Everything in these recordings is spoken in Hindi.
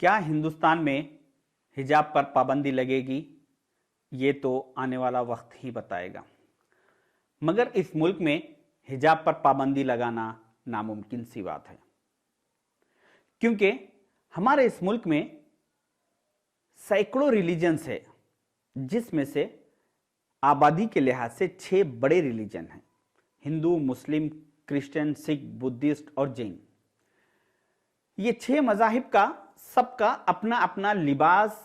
क्या हिंदुस्तान में हिजाब पर पाबंदी लगेगी? ये तो आने वाला वक्त ही बताएगा। मगर इस मुल्क में हिजाब पर पाबंदी लगाना नामुमकिन सी बात है, क्योंकि हमारे इस मुल्क में सैकड़ों रिलीजन्स है, जिसमें से आबादी के लिहाज से 6 बड़े रिलीजन हैं: हिंदू, मुस्लिम, क्रिश्चियन, सिख, बुद्धिस्ट और जैन। ये 6 मज़ाहिब का सबका अपना अपना लिबास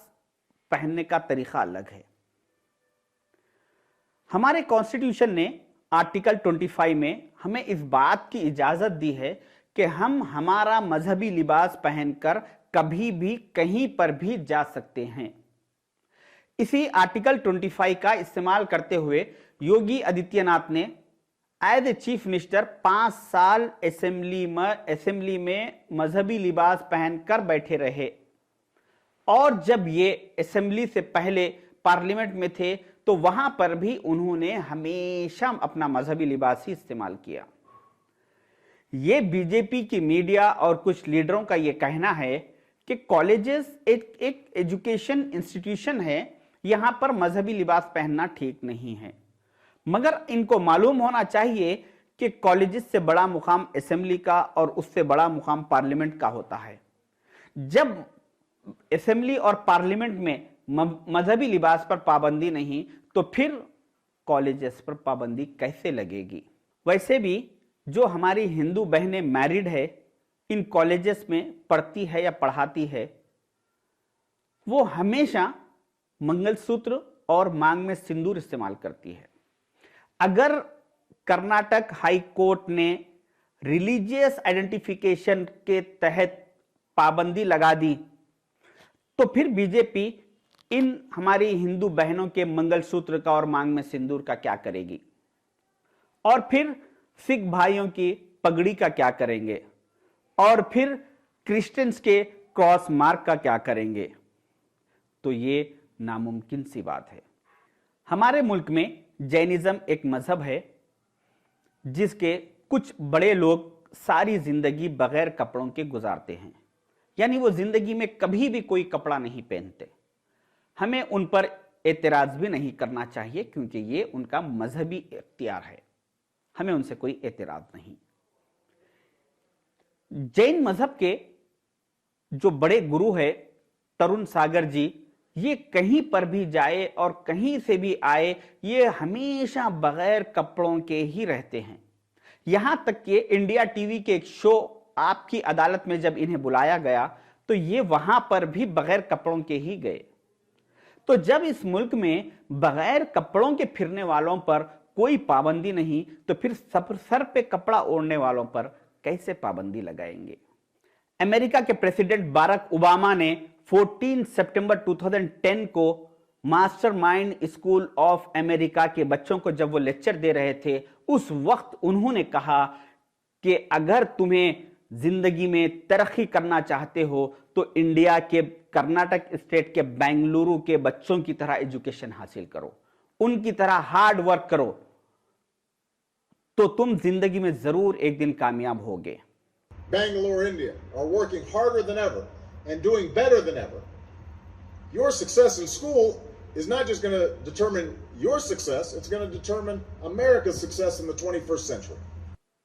पहनने का तरीका अलग है। हमारे कॉन्स्टिट्यूशन ने आर्टिकल 25 में हमें इस बात की इजाजत दी है कि हम हमारा मजहबी लिबास पहनकर कभी भी कहीं पर भी जा सकते हैं। इसी आर्टिकल 25 का इस्तेमाल करते हुए योगी आदित्यनाथ ने एज ए चीफ मिनिस्टर 5 साल असेंबली में मजहबी लिबास पहनकर बैठे रहे, और जब ये असेंबली से पहले पार्लियामेंट में थे तो वहां पर भी उन्होंने हमेशा अपना मजहबी लिबास ही इस्तेमाल किया। ये बीजेपी की मीडिया और कुछ लीडरों का यह कहना है कि कॉलेजेस एक एजुकेशन इंस्टीट्यूशन है, यहां पर मजहबी लिबास पहनना ठीक नहीं है। मगर इनको मालूम होना चाहिए कि कॉलेजेस से बड़ा मुकाम असेंबली का और उससे बड़ा मुकाम पार्लियामेंट का होता है। जब असेंबली और पार्लियामेंट में मजहबी लिबास पर पाबंदी नहीं, तो फिर कॉलेजेस पर पाबंदी कैसे लगेगी? वैसे भी जो हमारी हिंदू बहनें मैरिड है, इन कॉलेजेस में पढ़ती है या पढ़ाती है, वो हमेशा मंगलसूत्र और मांग में सिंदूर इस्तेमाल करती है। अगर कर्नाटक हाई कोर्ट ने रिलीजियस आइडेंटिफिकेशन के तहत पाबंदी लगा दी, तो फिर बीजेपी इन हमारी हिंदू बहनों के मंगलसूत्र का और मांग में सिंदूर का क्या करेगी? और फिर सिख भाइयों की पगड़ी का क्या करेंगे? और फिर क्रिश्चियंस के क्रॉस मार्क का क्या करेंगे? तो ये नामुमकिन सी बात है। हमारे मुल्क में जैनिज्म एक मजहब है जिसके कुछ बड़े लोग सारी जिंदगी बगैर कपड़ों के गुजारते हैं, यानी वो जिंदगी में कभी भी कोई कपड़ा नहीं पहनते। हमें उन पर एतराज भी नहीं करना चाहिए, क्योंकि ये उनका मजहबी इख्तियार है, हमें उनसे कोई एतराज नहीं। जैन मजहब के जो बड़े गुरु है तरुण सागर जी, ये कहीं पर भी जाए और कहीं से भी आए, ये हमेशा बगैर कपड़ों के ही रहते हैं। यहां तक कि इंडिया टीवी के एक शो आपकी अदालत में जब इन्हें बुलाया गया तो ये वहां पर भी बगैर कपड़ों के ही गए। तो जब इस मुल्क में बगैर कपड़ों के फिरने वालों पर कोई पाबंदी नहीं, तो फिर सर पे कपड़ा ओढ़ने वालों पर कैसे पाबंदी लगाएंगे? अमेरिका के प्रेसिडेंट बाराक ओबामा ने 14 सितंबर 2010 को मास्टरमाइंड स्कूल ऑफ अमेरिका के बच्चों को जब वो लेक्चर दे रहे थे, उस वक्त उन्होंने कहा कि अगर तुम्हें जिंदगी में तरक्की करना चाहते हो तो इंडिया के कर्नाटक स्टेट के बेंगलुरु के बच्चों की तरह एजुकेशन हासिल करो, उनकी तरह हार्ड वर्क करो, तो तुम जिंदगी में जरूर एक दिन कामयाब होगे। Bangalore, India, are working harder than ever and doing better than ever. Your success in school is not just going to determine your success, it's going to determine America's success in the 21st century.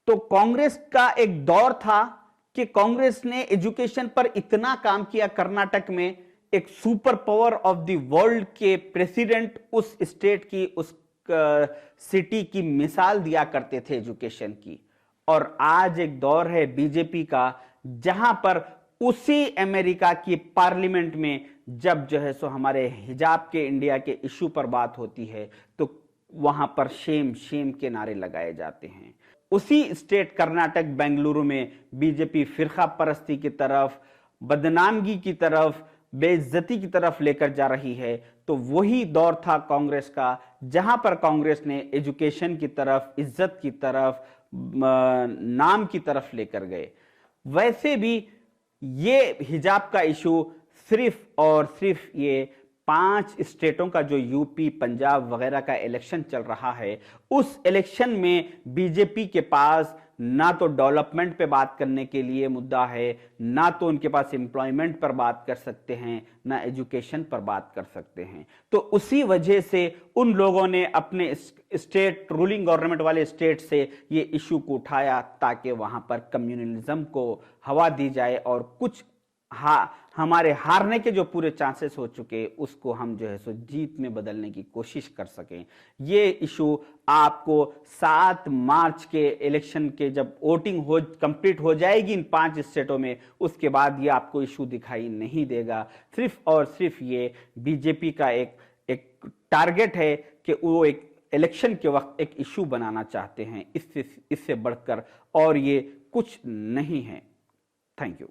तो कांग्रेस का एक दौर था कि कांग्रेस ने एजुकेशन पर इतना काम किया, कर्नाटक में एक super power of the world के प्रेसिडेंट उस स्टेट की, उस सिटी की मिसाल दिया करते थे एजुकेशन की। और आज एक दौर है बीजेपी का जहां पर उसी अमेरिका की पार्लियामेंट में जब जो है सो हमारे हिजाब के इंडिया के इशू पर बात होती है तो वहां पर शेम शेम के नारे लगाए जाते हैं। उसी स्टेट कर्नाटक बेंगलुरु में बीजेपी फिरका परस्ती की तरफ, बदनामगी की तरफ, बेइज्जती की तरफ लेकर जा रही है। तो वही दौर था कांग्रेस का जहां पर कांग्रेस ने एजुकेशन की तरफ, इज्जत की तरफ, नाम की तरफ लेकर गए। वैसे भी ये हिजाब का इशू सिर्फ और सिर्फ ये 5 स्टेटों का जो यूपी, पंजाब वगैरह का इलेक्शन चल रहा है, उस इलेक्शन में बीजेपी के पास ना तो डेवलपमेंट पे बात करने के लिए मुद्दा है, ना तो उनके पास एम्प्लॉयमेंट पर बात कर सकते हैं, ना एजुकेशन पर बात कर सकते हैं। तो उसी वजह से उन लोगों ने अपने स्टेट रूलिंग गवर्नमेंट वाले स्टेट से ये इशू को उठाया ताकि वहां पर कम्युनलिज्म को हवा दी जाए और कुछ हमारे हारने के जो पूरे चांसेस हो चुके उसको हम जो है सो जीत में बदलने की कोशिश कर सकें। ये इशू आपको 7 मार्च के इलेक्शन के जब वोटिंग हो कंप्लीट हो जाएगी इन 5 स्टेटों में, उसके बाद ये आपको इशू दिखाई नहीं देगा। सिर्फ और सिर्फ ये बीजेपी का एक टारगेट है कि वो एक इलेक्शन के वक्त एक इशू बनाना चाहते हैं, इससे बढ़कर और ये कुछ नहीं है। Thank you.